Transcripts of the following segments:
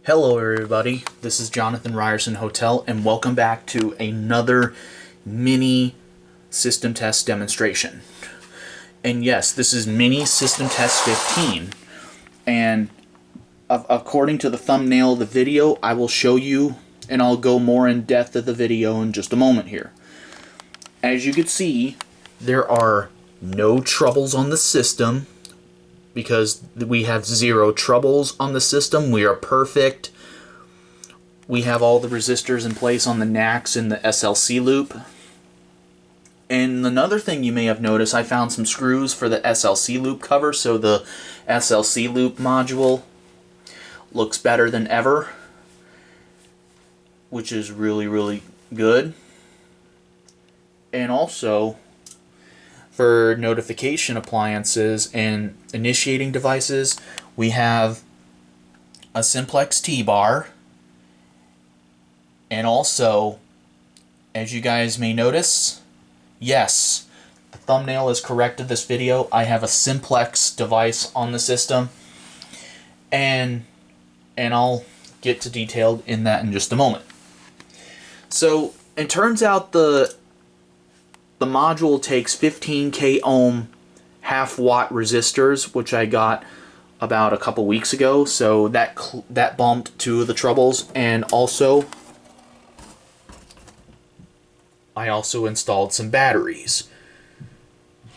Hello everybody, this is Jonathan Ryerson Hotel and welcome back to another mini system test demonstration. And yes, this is mini system test 15, and according to the thumbnail of the video, I will show you and I'll go more in depth of the video in just a moment here. As you can see, there are no troubles on the system, because we have zero troubles on the system. We are perfect. We have all the resistors in place on the NACS and the SLC loop. And another thing you may have noticed, I found some screws for the SLC loop cover, so the SLC loop module looks better than ever, which is really good. And also, for notification appliances and initiating devices, we have a simplex T-bar, and also, as you guys may notice, yes, the thumbnail is correct of this video, I have a simplex device on the system, and I'll get to detailed in that in just a moment. So it turns out the module takes 15k ohm half watt resistors, which I got about a couple weeks ago, so that bumped two of the troubles. And also, I also installed some batteries.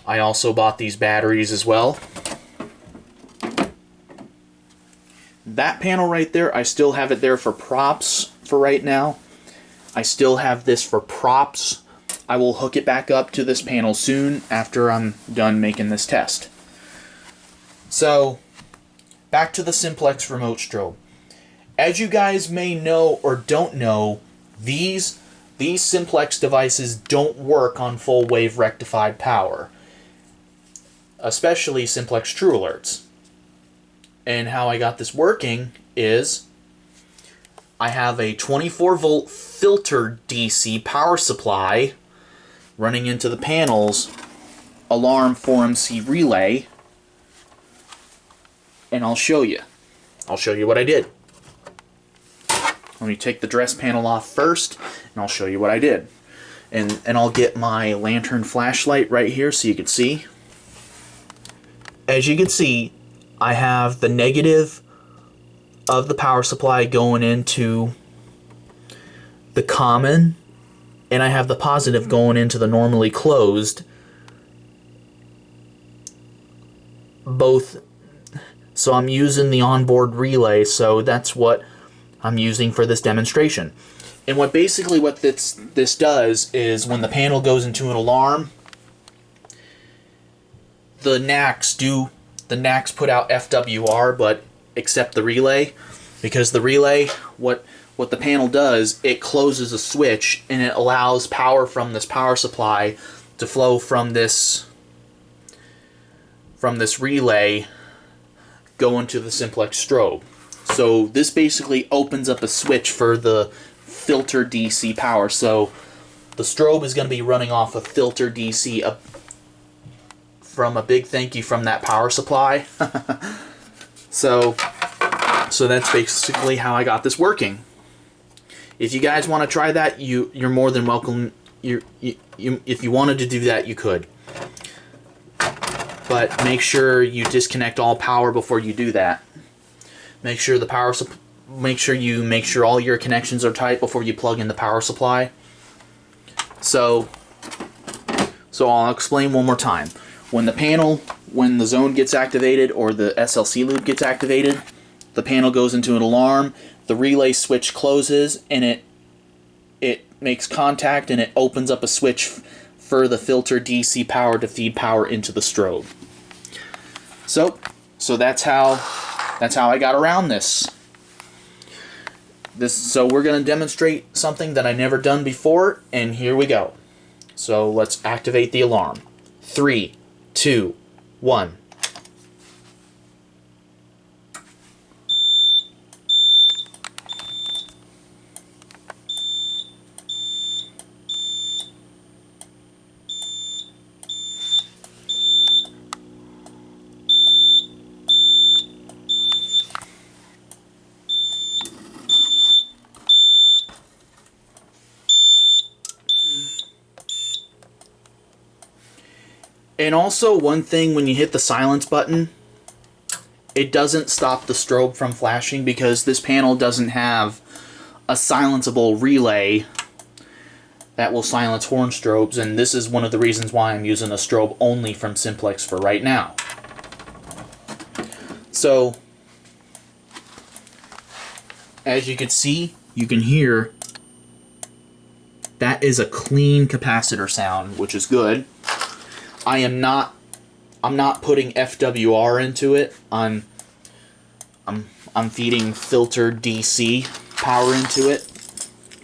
I also bought these batteries as well. That panel right there, I still have it there for props for right now. I still have this for props. I will hook it back up to this panel soon after I'm done making this test. So, back to the simplex remote strobe. As you guys may know or don't know, these simplex devices don't work on full wave rectified power, especially simplex true alerts. And how I got this working is I have a 24 volt filter DC power supply running into the panel's alarm 4MC relay, and I'll show you what I did. Let me take the dress panel off first, and I'll show you what I did. And I'll get my lantern flashlight right here so you can see. As you can see, I have the negative of the power supply going into the common, and I have the positive going into the normally closed. Both. So I'm using the onboard relay, so that's what I'm using for this demonstration. And what this does is, when the panel goes into an alarm, the NACS put out FWR, but except the relay, because the relay, what the panel does, it closes a switch and it allows power from this power supply to flow from this relay going to the simplex strobe. So this basically opens up a switch for the filter DC power. So the strobe is going to be running off of filter DC, from a big thank you from that power supply. So that's basically how I got this working. If you guys want to try that, you're more than welcome. If you wanted to do that, you could. But make sure you disconnect all power before you do that. Make sure all your connections are tight before you plug in the power supply. So I'll explain one more time. When the zone gets activated or the SLC loop gets activated, the panel goes into an alarm, the relay switch closes, and it makes contact, and it opens up a switch for the filter DC power to feed power into the strobe. So that's how I got around this. So we're going to demonstrate something that I never done before, and here we go. So let's activate the alarm. 3, 2, 1. And also, one thing, when you hit the silence button, it doesn't stop the strobe from flashing because this panel doesn't have a silenceable relay that will silence horn strobes, and this is one of the reasons why I'm using a strobe only from Simplex for right now. So, as you can see, you can hear, that is a clean capacitor sound, which is good. I'm not putting FWR into it. I'm feeding filter DC power into it,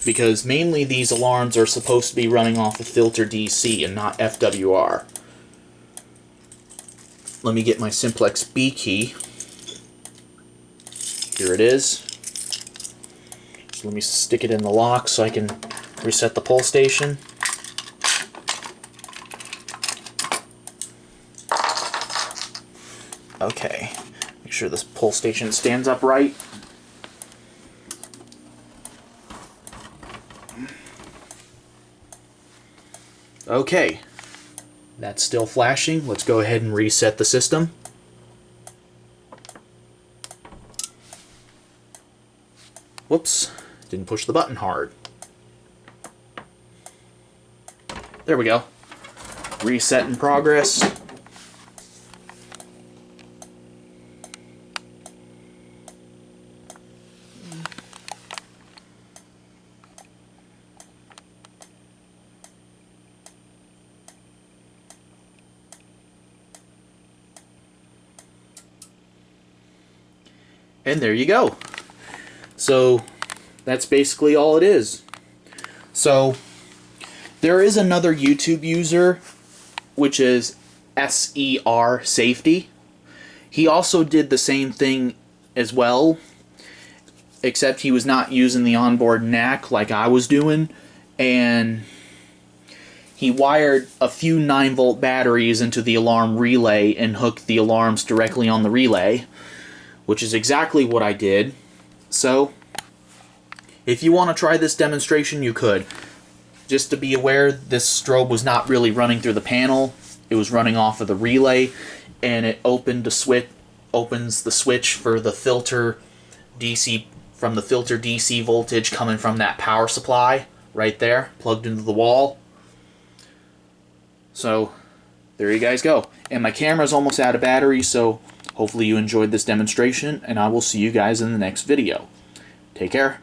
because mainly these alarms are supposed to be running off of filter DC and not FWR. Let me get my Simplex B key. Here it is. So let me stick it in the lock so I can reset the pull station. Okay, make sure this pull station stands upright. Okay, that's still flashing. Let's go ahead and reset the system. Whoops, didn't push the button hard. There we go. Reset in progress. And there you go. So that's basically all it is. So there is another YouTube user, which is SER Safety. He also did the same thing as well, except he was not using the onboard NAC like I was doing, and he wired a few 9-volt batteries into the alarm relay and hooked the alarms directly on the relay, which is exactly what I did. So, if you want to try this demonstration, you could. Just to be aware, this strobe was not really running through the panel. It was running off of the relay, and it opens the switch for the filter DC, from the filter DC voltage coming from that power supply right there, plugged into the wall. So, there you guys go. And my camera's almost out of battery, so hopefully you enjoyed this demonstration, and I will see you guys in the next video. Take care.